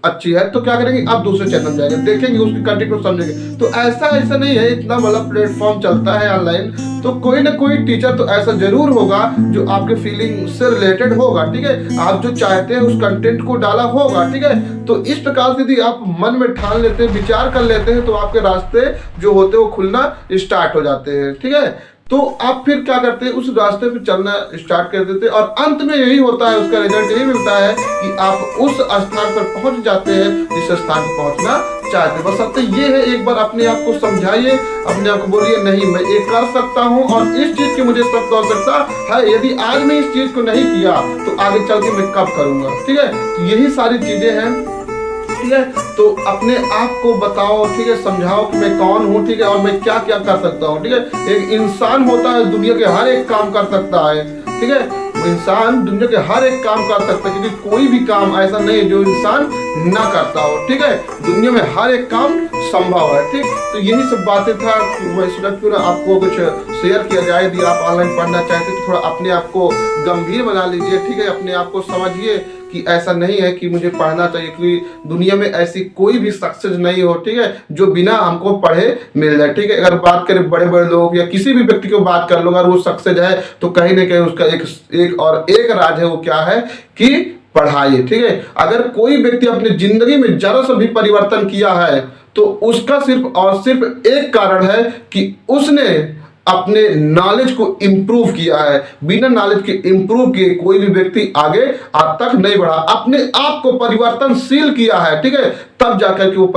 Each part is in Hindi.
अच्छी है तो क्या करेंगे, आप दूसरे चैनल जाएंगे, देखेंगे उसके कंटेंट को समझेंगे। तो ऐसा नहीं है, इतना बड़ा प्लेटफॉर्म चलता है ऑनलाइन, तो कोई ना कोई टीचर तो ऐसा जरूर होगा जो आपके फीलिंग से रिलेटेड होगा, ठीक है। आप जो चाहते हैं उस कंटेंट को डाला होगा, ठीक है। तो इस प्रकार से यदि आप मन में ठान लेते हैं, विचार कर लेते हैं, तो आपके रास्ते जो होते हैं वो खुलना स्टार्ट हो जाते हैं, ठीक है। तो आप फिर क्या करते हैं, उस रास्ते पे चलना स्टार्ट कर देते हैं, और अंत में यही होता है, उसका रिजल्ट यही मिलता है कि आप उस स्थान पर पहुंच जाते हैं जिस स्थान पर पहुंचना चाहते हैं। बस अब तो ये है, एक बार अपने आप को समझाइए, अपने आप को बोलिए नहीं मैं ये कर सकता हूँ और इस चीज की मुझे सख्त आवश्यकता है। यदि आज मैं इस चीज को नहीं किया तो आगे चल के मैं कब करूंगा, ठीक है। तो यही सारी चीजें हैं, ठीक है। तो अपने आप को बताओ, ठीक है, समझाओ कि मैं कौन हूँ, ठीक है, और मैं क्या क्या कर सकता हूँ, ठीक है। एक इंसान होता है दुनिया के हर एक काम कर सकता है, ठीक है। इंसान दुनिया के हर एक काम कर सकता है, क्योंकि कोई भी काम ऐसा नहीं है जो इंसान ना करता हो, ठीक है। दुनिया में हर एक काम संभव है, ठीक। तो यही सब बातें था, मैं सोचा क्यों ना आपको कुछ शेयर किया जाए। यदि आप ऑनलाइन पढ़ना चाहते तो थोड़ा अपने आप को गंभीर बना लीजिए, ठीक है। अपने आप को समझिए कि ऐसा नहीं है कि मुझे पढ़ना चाहिए, क्योंकि दुनिया में ऐसी कोई भी सक्सेस नहीं हो, ठीक है, जो बिना हमको पढ़े मिल जाए, ठीक है। अगर बात करें बड़े बड़े लोग या किसी भी व्यक्ति को बात कर लो, अगर वो सक्सेस है तो कहीं ना कहीं उसका एक राज है, वो क्या है कि पढ़ाई, ठीक है। अगर कोई व्यक्ति अपनी जिंदगी में जरा सा भी परिवर्तन किया है तो उसका सिर्फ और सिर्फ एक कारण है कि उसने अपने नॉलेज को इंप्रूव किया है। बिना नॉलेज के इंप्रूव किए कोई भी व्यक्ति आगे आज तक नहीं बढ़ा, अपने आप को परिवर्तनशील किया है, ठीक है, तब जाकर के वो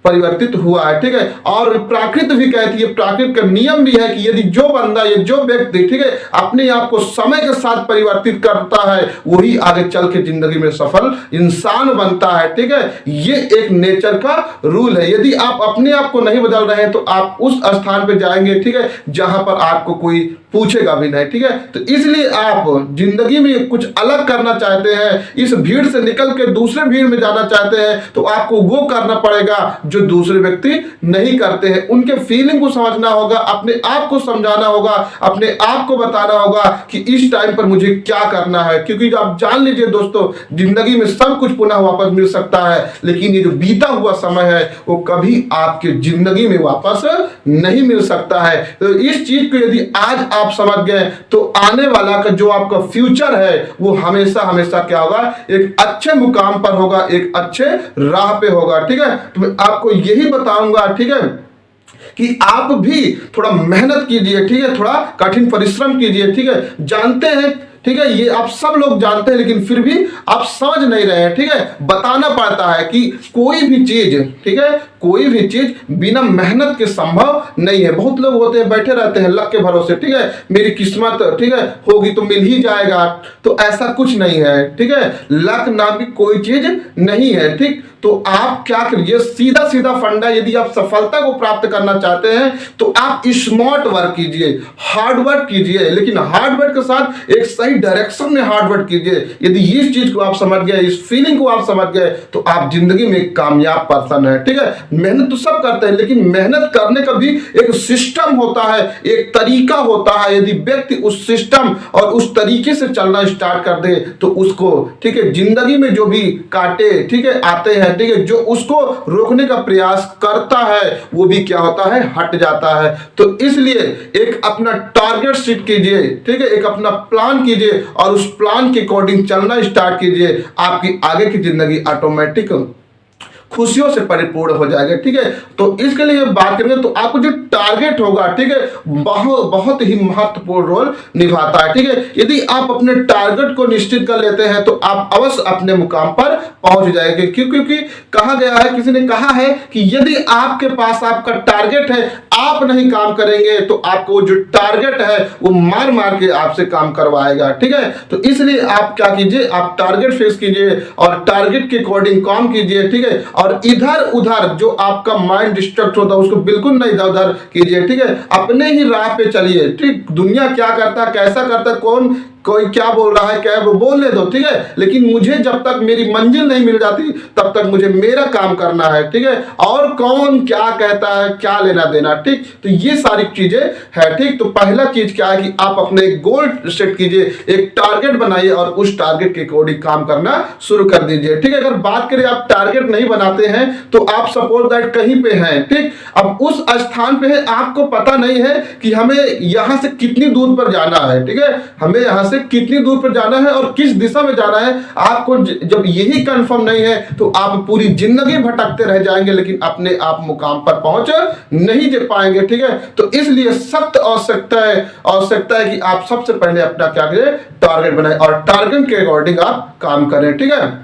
परिवर्तित हुआ है, ठीक है। और प्रकृति भी कहती है, प्रकृति का नियम भी है कि यदि जो बंदा ये जो व्यक्ति, ठीक है, अपने आप को समय के साथ परिवर्तित करता है वही आगे चल के जिंदगी में सफल इंसान बनता है, ठीक है। ये एक नेचर का रूल है। यदि आप अपने आप को नहीं बदल रहे हैं तो आप उस स्थान पे जाएंगे, ठीक है, जहां पर आपको कोई पूछेगा भी नहीं, ठीक है। तो इसलिए आप जिंदगी में कुछ अलग करना चाहते हैं, इस भीड़ से निकल के दूसरे भीड़ में जाना चाहते हैं, तो आपको वो करना पड़ेगा जो दूसरे व्यक्ति नहीं करते हैं। उनके फीलिंग को समझना होगा, अपने आप को समझाना होगा, अपने आप को बताना होगा कि इस टाइम पर मुझे क्या करना है। क्योंकि आप जान लीजिए दोस्तों, जिंदगी में सब कुछ पुनः वापस मिल सकता है, लेकिन ये जो बीता हुआ समय है वो कभी आपके जिंदगी में वापस नहीं मिल सकता है। तो इस चीज को यदि आज आप समझ गए तो आने वाला का जो आपका फ्यूचर है वो हमेशा हमेशा क्या होगा, एक अच्छे मुकाम पर होगा, एक अच्छे राह पे होगा, ठीक है। तो मैं आपको यही बताऊंगा, ठीक है, कि आप भी थोड़ा मेहनत कीजिए, ठीक है, थोड़ा कठिन परिश्रम कीजिए, ठीक है। जानते हैं, ठीक है, ये आप सब लोग जानते हैं, लेकिन फिर भी आप समझ नहीं रहे हैं, ठीक है। बताना पड़ता है कि कोई भी चीज, ठीक है, कोई भी चीज बिना मेहनत के संभव नहीं है। बहुत लोग होते हैं बैठे रहते हैं लक के भरोसे, ठीक है, मेरी किस्मत, ठीक है, होगी तो मिल ही जाएगा। तो ऐसा कुछ नहीं है, ठीक है। लक नाम की कोई चीज नहीं है, ठीक। तो आप क्या करिए, सीधा सीधा फंडा, यदि आप सफलता को प्राप्त करना चाहते हैं तो आप स्मार्ट वर्क कीजिए, हार्ड वर्क कीजिए, लेकिन हार्ड वर्क के साथ एक सही डायरेक्शन में हार्ड वर्क कीजिए। यदि इस चीज को आप समझ गए, इस फीलिंग को आप समझ गए, तो आप जिंदगी में एक कामयाब पर्सन है, ठीक है। मेहनत तो सब करते हैं, लेकिन मेहनत करने का भी एक सिस्टम होता है, एक तरीका होता है। यदि व्यक्ति उस सिस्टम और उस तरीके से चलना स्टार्ट कर दे तो उसको, ठीक है, जिंदगी में जो भी कांटे, ठीक है, आते हैं, ठीक है, जो उसको रोकने का प्रयास करता है वो भी क्या होता है, हट जाता है। तो इसलिए एक अपना टारगेट सेट कीजिए, ठीक है, एक अपना प्लान कीजिए और उस प्लान के अकॉर्डिंग चलना स्टार्ट कीजिए। आपकी आगे की जिंदगी ऑटोमेटिक खुशियों से परिपूर्ण हो जाएगा, ठीक है। तो इसके लिए बात करेंगे तो आपको जो टारगेट होगा, ठीक है, बहुत ही महत्वपूर्ण रोल निभाता है, ठीक है। यदि आप अपने टारगेट को निश्चित कर लेते हैं तो आप अवश्य अपने मुकाम पर पहुंच जाएंगे। क्योंकि कहा गया है, किसी ने कहा है कि यदि आपके पास आपका टारगेट है, आप नहीं काम करेंगे तो आपको जो टारगेट है वो मार मार के आपसे काम करवाएगा, ठीक है। तो इसलिए आप क्या कीजिए, आप टारगेट फिक्स कीजिए और टारगेट के अकॉर्डिंग काम कीजिए, ठीक है। और इधर उधर जो आपका माइंड डिस्ट्रैक्ट होता है उसको बिल्कुल नहीं इधर उधर कीजिए, ठीक है। अपने ही राह पे चलिए, ठीक। दुनिया क्या करता है, कैसा करता है, कौन कोई क्या बोल रहा है, क्या वो बोलने दो, ठीक है, लेकिन मुझे जब तक मेरी मंजिल नहीं मिल जाती तब तक मुझे मेरा काम करना है, ठीक है, और कौन क्या कहता है क्या लेना देना, ठीक। तो ये सारी चीजें है, ठीक। तो पहला चीज क्या है कि आप अपने गोल सेट कीजिए, एक टारगेट बनाइए और उस टारगेट के अकॉर्डिंग काम करना शुरू कर दीजिए, ठीक है। अगर बात करें आप टारगेट नहीं बनाते हैं तो आप सपोज दैट कहीं पे हैं, ठीक, अब उस स्थान पे है, आपको पता नहीं है कि हमें यहां से कितनी दूर पर जाना है, ठीक है, हमें यहां से कितनी दूर पर जाना है और किस दिशा में जाना है, आपको जब यही कंफर्म नहीं है तो आप पूरी जिंदगी भटकते रह जाएंगे, लेकिन अपने आप मुकाम पर पहुंच नहीं दे पाएंगे, ठीक है। तो इसलिए सख्त आवश्यकता है कि आप सबसे पहले अपना क्या करें, टारगेट बनाएं और टारगेट के अकॉर्डिंग आप काम करें, ठीक है।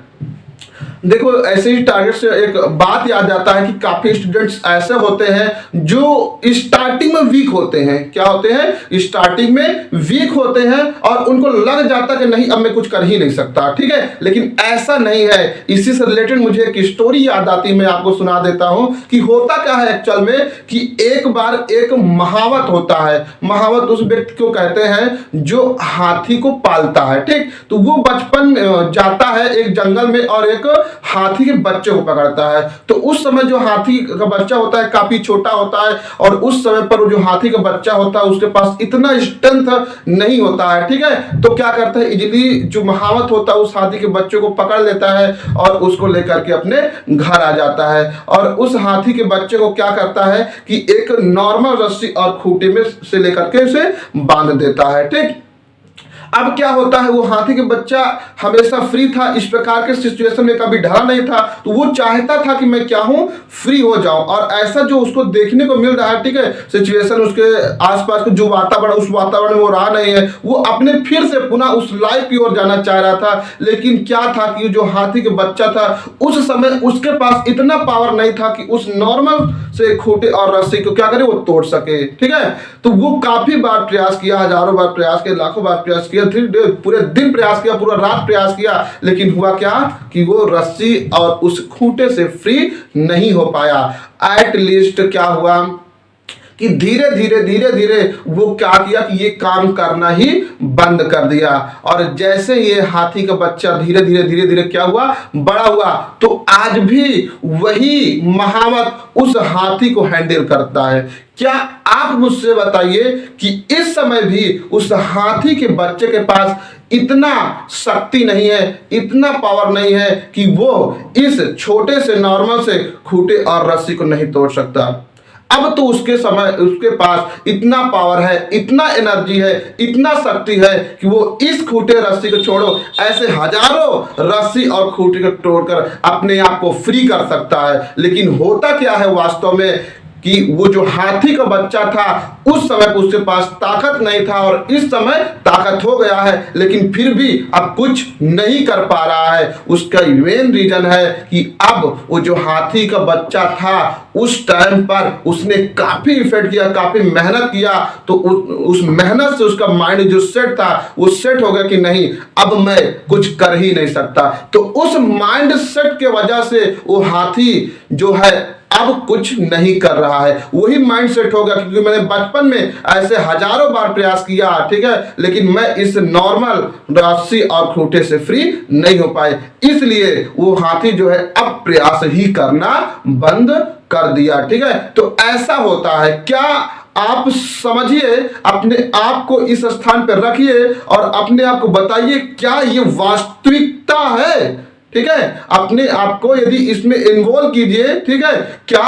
देखो ऐसे ही टारगेट से एक बात याद आता है कि काफी स्टूडेंट्स ऐसे होते हैं जो स्टार्टिंग में वीक होते हैं, क्या होते हैं, स्टार्टिंग में वीक होते हैं और उनको लग जाता कि नहीं अब मैं कुछ कर ही नहीं सकता, ठीक है, लेकिन ऐसा नहीं है। इसी से रिलेटेड मुझे एक स्टोरी याद आती, मैं आपको सुना देता हूं कि होता क्या है एक्चुअल में कि एक बार एक महावत होता है, महावत उस व्यक्ति को कहते हैं जो हाथी को पालता है, ठीक। तो वो बचपन जाता है एक जंगल में और एक हाथी के बच्चे को पकड़ता है। तो उस समय जो हाथी का बच्चा होता है काफी छोटा होता है और उस समय पर जो हाथी का बच्चा होता है उसके पास इतना स्ट्रेंथ नहीं होता है, ठीक है। तो क्या करता है, इजीली जो महावत होता है उस हाथी के बच्चे को पकड़ लेता है और उसको लेकर के अपने घर आ जाता है और उस हाथी के बच्चे को क्या करता है कि एक नॉर्मल रस्सी और खूंटे में से लेकर के उसे बांध देता है, ठीक। अब क्या होता है, वो हाथी के बच्चा हमेशा फ्री था, इस प्रकार के सिचुएशन में कभी डरा नहीं था, तो वो चाहता था कि मैं क्या हूं, फ्री हो जाऊं। और ऐसा जो उसको देखने को मिल रहा है, ठीक है, सिचुएशन उसके आसपास का जो वातावरण, उस वातावरण में वो रहा नहीं है, वो अपने फिर से पुनः उस लाइफ की ओर जाना चाह रहा था। लेकिन क्या था कि जो हाथी के बच्चा था उस समय उसके पास इतना पावर नहीं था कि उस नॉर्मल से खूंटे और रस्सी को क्या करे, वो तोड़ सके, ठीक है। तो वो काफी बार प्रयास किया, हजारों बार प्रयास किया, लाखों बार प्रयास किया, पूरे दिन प्रयास किया, पूरा रात प्रयास किया, लेकिन हुआ क्या कि वो रस्सी और उस खूंटे से फ्री नहीं हो पाया। एट लीस्ट क्या हुआ कि धीरे धीरे वो क्या किया कि ये काम करना ही बंद कर दिया। और जैसे ये हाथी का बच्चा धीरे धीरे क्या हुआ, बड़ा हुआ, तो आज भी वही महावत उस हाथी को हैंडल करता है। क्या आप मुझसे बताइए कि इस समय भी उस हाथी के बच्चे के पास इतना शक्ति नहीं है, इतना पावर नहीं है कि वो इस छोटे से नॉर्मल से खूंटे और रस्सी को नहीं तोड़ सकता। अब तो उसके पास इतना पावर है, इतना एनर्जी है, इतना शक्ति है कि वो इस खूंटे रस्सी को छोड़ो ऐसे हजारों रस्सी और खूंटे को तोड़कर अपने आप को फ्री कर सकता है। लेकिन होता क्या है वास्तव में कि वो जो हाथी का बच्चा था उस समय उसके पास ताकत नहीं था और इस समय ताकत हो गया है, लेकिन फिर भी अब कुछ नहीं कर पा रहा है। उसका मेन रीजन है कि अब वो जो हाथी का बच्चा था उस टाइम पर उसने काफी इफर्ट किया, काफी मेहनत किया, तो उस मेहनत से उसका माइंड जो सेट था वो सेट हो गया कि नहीं अब मैं कुछ कर ही नहीं सकता। तो उस माइंड सेट के वजह से वो हाथी जो है अब कुछ नहीं कर रहा है, वही माइंड सेट होगा क्योंकि मैंने बचपन में ऐसे हजारों बार प्रयास किया, ठीक है, लेकिन मैं इस नॉर्मल रस्सी और खूंटे से फ्री नहीं हो पाए, इसलिए वो हाथी जो है अब प्रयास ही करना बंद कर दिया, ठीक है। तो ऐसा होता है। क्या आप समझिए, अपने आप को इस स्थान पर रखिए और अपने आप को बताइए क्या ये वास्तविकता है, ठीक है। अपने आप को यदि इसमें इन्वॉल्व कीजिए, ठीक है, क्या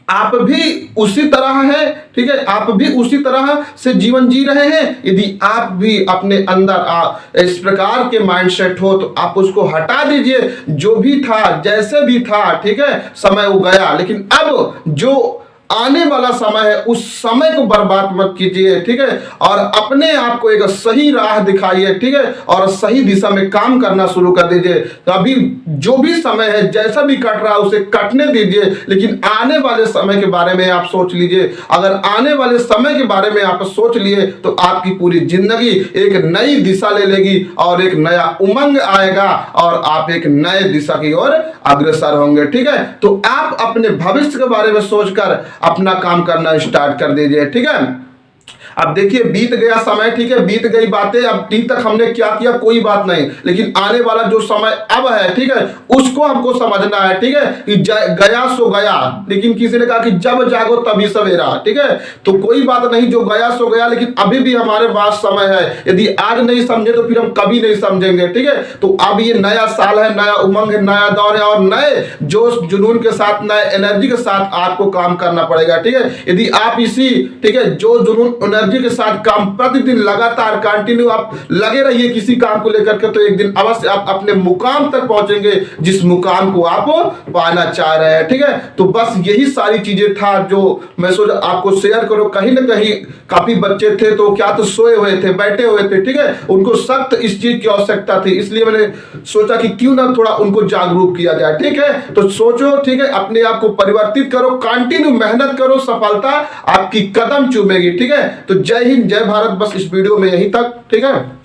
आप भी उसी तरह हैं, ठीक है, आप भी उसी तरह से जीवन जी रहे हैं। यदि आप भी अपने अंदर इस प्रकार के माइंडसेट हो तो आप उसको हटा दीजिए। जो भी था जैसे भी था, ठीक है, समय वो गया, लेकिन अब जो आने वाला समय है उस समय को बर्बाद मत कीजिए, ठीक है, और अपने आप को एक सही राह दिखाइए, ठीक है, और सही दिशा में काम करना शुरू कर दीजिए। तो अभी जो भी समय है जैसा भी कट रहा है उसे कटने दीजिए, लेकिन आने वाले समय के बारे में आप सोच लीजिए। अगर आने वाले समय के बारे में आप सोच लिए तो आपकी पूरी जिंदगी एक नई दिशा ले लेगी और एक नया उमंग आएगा और आप एक नए दिशा की ओर अग्रसर होंगे, ठीक है। तो आप अपने भविष्य के बारे में सोचकर अपना काम करना स्टार्ट कर दीजिए, ठीक है। अब देखिए बीत गया समय, ठीक है, बीत गई बातें, अब ठीक तक हमने क्या किया कोई बात नहीं, लेकिन आने वाला जो समय अब है, ठीक है, उसको हमको समझना है, ठीक है, कि गया सो गया, लेकिन किसी ने कहा कि जब जागो तभी सवेरा, ठीक है, तो कोई बात नहीं, जो गया सो गया, लेकिन अभी भी हमारे पास समय है। यदि आज नहीं समझे तो फिर हम कभी नहीं समझेंगे, ठीक है। तो अब ये नया साल है, नया उमंग है, नया दौर है, और नए जोश जुनून के साथ, नए एनर्जी के साथ आपको काम करना पड़ेगा, ठीक है। यदि आप इसी, ठीक है, जोश जुनून एनर्जी के साथ काम प्रतिदिन लगातार कंटिन्यू आप लगे रहिए किसी काम को लेकर के, तो एक दिन अवश्य आप अपने मुकाम तक पहुंचेंगे जिस मुकाम को आप पाना चाह रहे हैं, ठीक है। तो बस यही सारी चीजें था जो मैं सोचा आपको शेयर करो। कहीं ना कहीं काफी बच्चे थे तो क्या तो सोए हुए थे, बैठे हुए थे, ठीक है, उनको सख्त इस चीज की आवश्यकता थी, इसलिए मैंने सोचा कि क्यों ना थोड़ा उनको जागरूक किया जाए, ठीक है। तो सोचो, ठीक है, अपने आप को परिवर्तित करो, कंटिन्यू मेहनत करो, सफलता आपकी कदम चूमेगी, ठीक है। तो जय हिंद, जय भारत, बस इस वीडियो में यहीं तक, ठीक है।